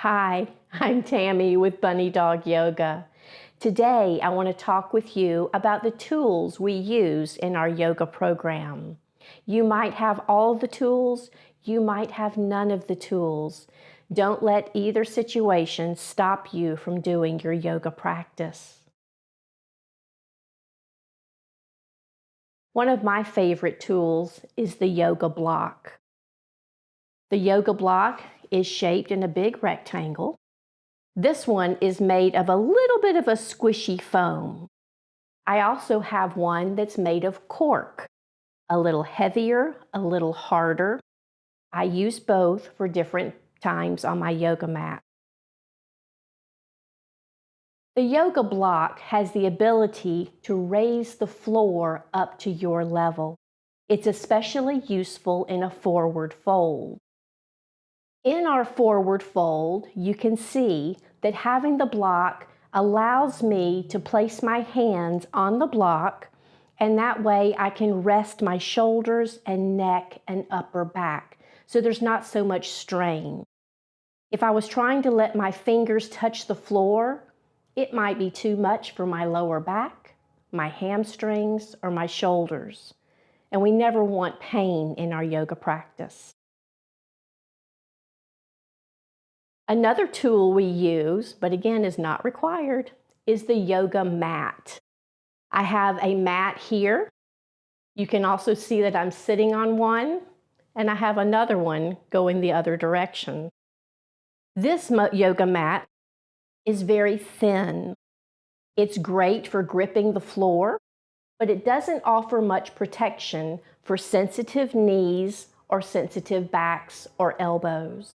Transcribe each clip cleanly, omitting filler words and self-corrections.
Hi, I'm Tammy with Bunnydog Yoga. Today I want to talk with you about the tools we use in our yoga program. You might have all the tools, you might have none of the tools. Don't let either situation stop you from doing your yoga practice. One of my favorite tools is the yoga block. The yoga block is shaped in a big rectangle. This one is made of a little bit of a squishy foam. I also have one that's made of cork, a little heavier, a little harder. I use both for different times on my yoga mat. The yoga block has the ability to raise the floor up to your level. It's especially useful in a forward fold. In our forward fold, you can see that having the block allows me to place my hands on the block, and that way I can rest my shoulders and neck and upper back, so there's not so much strain. If I was trying to let my fingers touch the floor, it might be too much for my lower back, my hamstrings, or my shoulders, and we never want pain in our yoga practice. Another tool we use, but again is not required, is the yoga mat. I have a mat here. You can also see that I'm sitting on one, and I have another one going the other direction. This yoga mat is very thin. It's great for gripping the floor, but it doesn't offer much protection for sensitive knees or sensitive backs or elbows.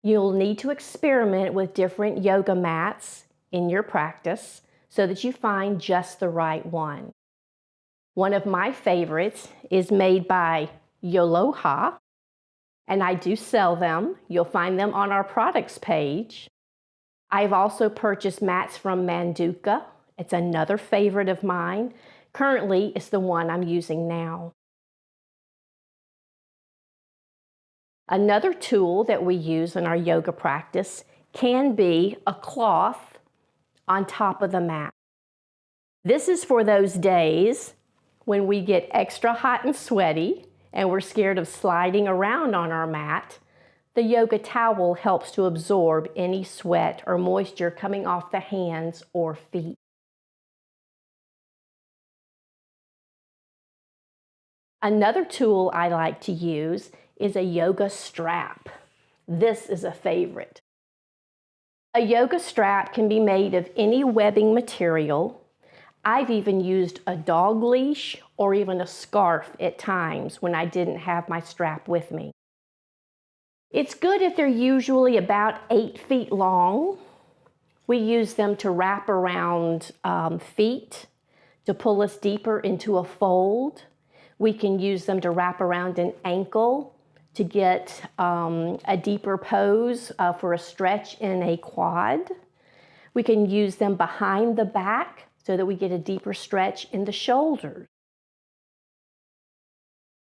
You'll need to experiment with different yoga mats in your practice so that you find just the right one. One of my favorites is made by Yoloha, and I do sell them. You'll find them on our products page. I've also purchased mats from Manduka. It's another favorite of mine. Currently, it's the one I'm using now. Another tool that we use in our yoga practice can be a cloth on top of the mat. This is for those days when we get extra hot and sweaty and we're scared of sliding around on our mat. The yoga towel helps to absorb any sweat or moisture coming off the hands or feet. Another tool I like to use is a yoga strap. This is a favorite. A yoga strap can be made of any webbing material. I've even used a dog leash or even a scarf at times when I didn't have my strap with me. It's good if they're usually about 8 feet long. We use them to wrap around feet, to pull us deeper into a fold. We can use them to wrap around an ankle to get a deeper pose for a stretch in a quad. We can use them behind the back so that we get a deeper stretch in the shoulders.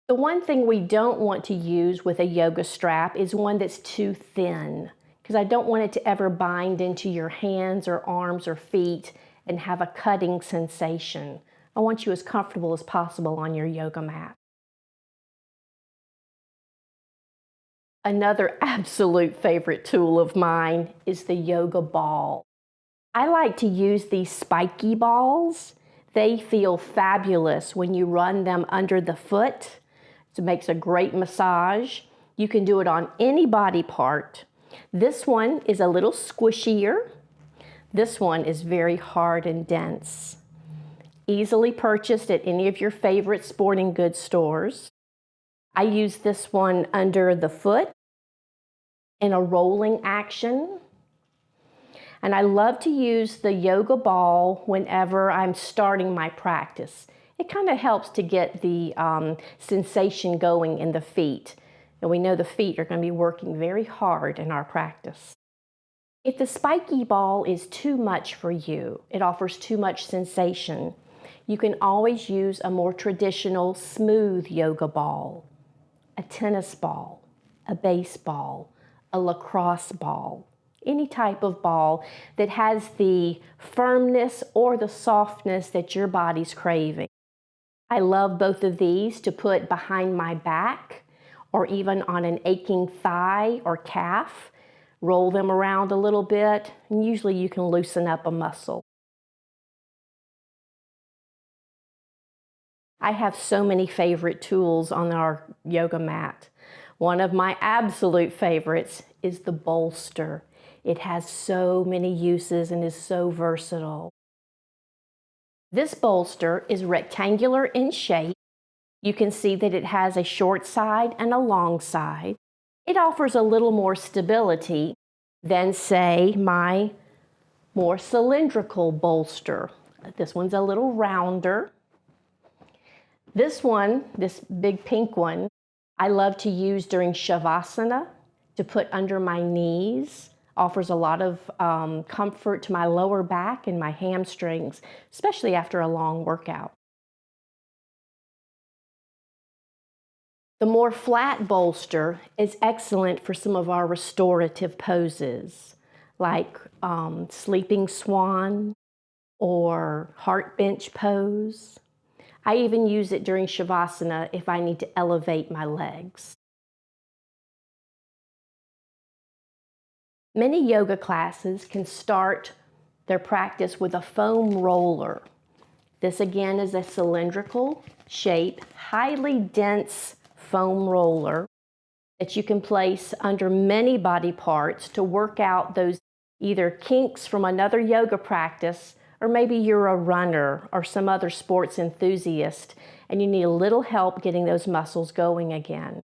The one thing we don't want to use with a yoga strap is one that's too thin, because I don't want it to ever bind into your hands or arms or feet and have a cutting sensation. I want you as comfortable as possible on your yoga mat. Another absolute favorite tool of mine is the yoga ball. I like to use these spiky balls. They feel fabulous when you run them under the foot. It makes a great massage. You can do it on any body part. This one is a little squishier. This one is very hard and dense. Easily purchased at any of your favorite sporting goods stores. I use this one under the foot in a rolling action. And I love to use the yoga ball whenever I'm starting my practice. It kind of helps to get the sensation going in the feet. And we know the feet are going to be working very hard in our practice. If the spiky ball is too much for you, it offers too much sensation, you can always use a more traditional smooth yoga ball, a tennis ball, a baseball, a lacrosse ball, any type of ball that has the firmness or the softness that your body's craving. I love both of these to put behind my back or even on an aching thigh or calf. Roll them around a little bit, and usually you can loosen up a muscle. I have so many favorite tools on our yoga mat. One of my absolute favorites is the bolster. It has so many uses and is so versatile. This bolster is rectangular in shape. You can see that it has a short side and a long side. It offers a little more stability than, say, my more cylindrical bolster. This one's a little rounder. This one, this big pink one, I love to use during Shavasana to put under my knees. Offers a lot of comfort to my lower back and my hamstrings, especially after a long workout. The more flat bolster is excellent for some of our restorative poses, like sleeping swan or heart bench pose. I even use it during Shavasana if I need to elevate my legs. Many yoga classes can start their practice with a foam roller. This again is a cylindrical shape, highly dense foam roller that you can place under many body parts to work out those either kinks from another yoga practice, or maybe you're a runner or some other sports enthusiast and you need a little help getting those muscles going again.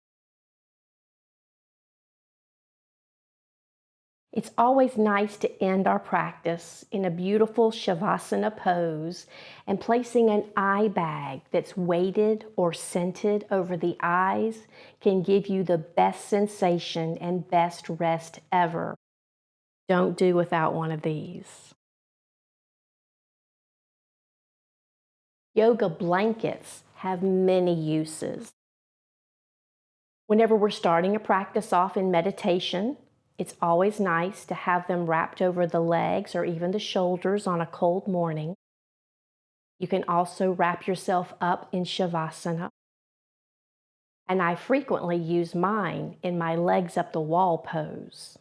It's always nice to end our practice in a beautiful Shavasana pose, and placing an eye bag that's weighted or scented over the eyes can give you the best sensation and best rest ever. Don't do without one of these. Yoga blankets have many uses. Whenever we're starting a practice off in meditation, it's always nice to have them wrapped over the legs or even the shoulders on a cold morning. You can also wrap yourself up in Shavasana. And I frequently use mine in my legs up the wall pose.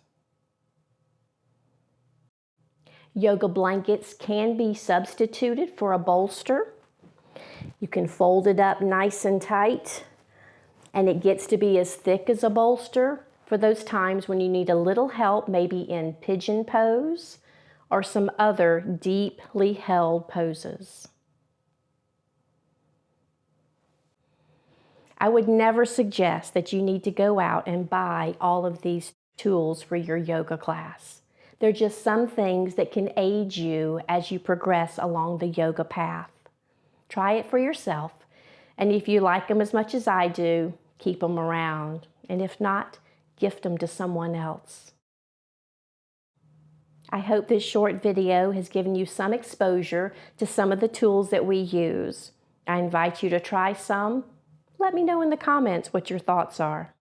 Yoga blankets can be substituted for a bolster. You can fold it up nice and tight, and it gets to be as thick as a bolster for those times when you need a little help, maybe in pigeon pose or some other deeply held poses. I would never suggest that you need to go out and buy all of these tools for your yoga class. They're just some things that can aid you as you progress along the yoga path. Try it for yourself, and if you like them as much as I do, keep them around, and if not, gift them to someone else. I hope this short video has given you some exposure to some of the tools that we use. I invite you to try some. Let me know in the comments what your thoughts are.